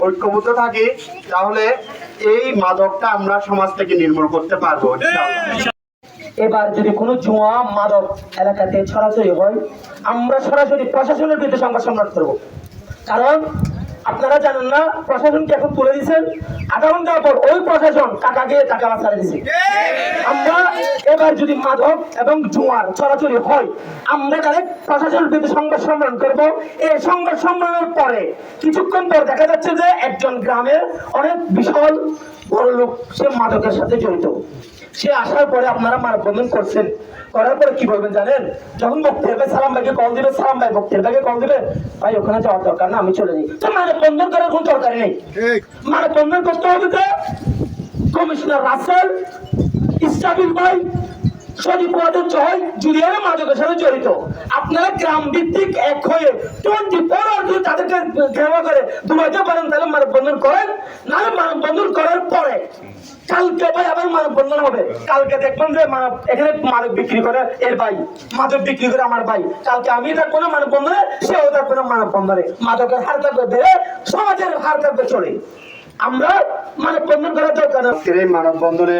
ঐক্যবদ্ধ থাকি তাহলে এই মাদকটা আমরা সমাজ থেকে নির্মূল করতে পারবো ইনশাআল্লাহ। এবার যদি কোনো জুয়া মাদক এলাকাতে ছড়াছড়ি হয়, আমরা সরাসরি প্রশাসনের বিরুদ্ধে সংবাদ সম্মেলন করবো। কারণ আপনারা জানেন না, প্রশাসনকে এখন তুলে দিচ্ছেন, আধা ঘন্টা পর ওই প্রশাসন টাকা দিয়ে টাকা ছাড়ে দিচ্ছে। আমরা এবার যদি মাদক এবং জুয়ার ছড়াছড়ি হয়, আমরা ডাইরেক্ট প্রশাসনের বিরুদ্ধে সংবাদ সম্মেলন করবো। এই সংবাদ সম্মেলনের পরে কিছুক্ষণ পর দেখা যাচ্ছে যে একজন গ্রামের অনেক বিশাল বড় লোক সে মাদকের সাথে জড়িত। সে আসার পরে আপনারা মানববন্ধন করছেন, করার পরে কি বলবেন জানেন? যখন বক্তের ভাই সালাম ভাইকে কল দিবে, সালাম ভাই বক্তের ভাইকে কল দিবে, ভাই ওখানে যাওয়ার দরকার না, আমি চলে যাই। তো মানববন্ধন করার কোন দরকার নেই। মানববন্ধন করতে হবে যে কমিশনার রাসেল, ইসরাফিল ভাই, সজীব জয় জুলিয়ানা মাদকের সাথে জড়িত। আপনারা গ্রাম ভিত্তিক এক হয়ে 24 আওয়ার যদি তাদেরকে ঘেরাও করে দুবাইতে পারেন তাহলে মানববন্ধন করেন। নাহলে মানববন্ধন করার পরে কালকে ভাই আবার মানববন্ধন হবে। কালকে দেখবেন যে এখানে মাদক বিক্রি করে এর ভাই, মাদক বিক্রি করে আমার ভাই, কালকে আমি থাকবো না মানববন্ধনে, সেও থাকবো না মানববন্ধনে। মাদকের হার থাকবে বেড়ে, সমাজের হার থাকবে চলে। আমরা মানববন্ধন করার দরকার। আজকের এই মানববন্ধনে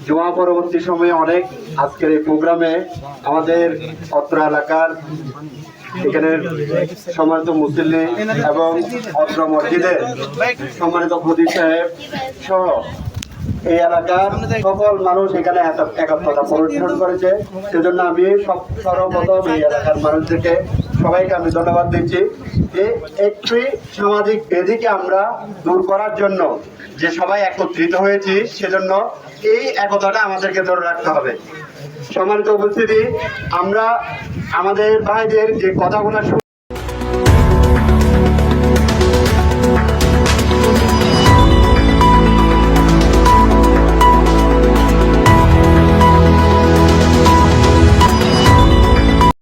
জুয়া পরবর্তী সময়ে অনেক আজকের এই প্রোগ্রামে আমাদের অত্র এলাকার এখানের সম্মানিত মুসল্লি এবং অত্র মসজিদের সম্মানিত খতিব সাহেব সহ এই এলাকার সকল মানুষ এখানে একাত্মতা প্রদর্শন করেছে। সেজন্য আমি সর্বপ্রথম এই এলাকার মানুষদেরকে সবাইকে আমি ধন্যবাদ দিচ্ছি যে একটি সামাজিক ব্যাধিকে আমরা দূর করার জন্য যে সবাই একত্রিত হয়েছি, সেজন্য এই একতাটা আমাদেরকে ধরে রাখতে হবে। সম্মানিত উপস্থিতি, আমরা আমাদের ভাইদের যে কথাগুলো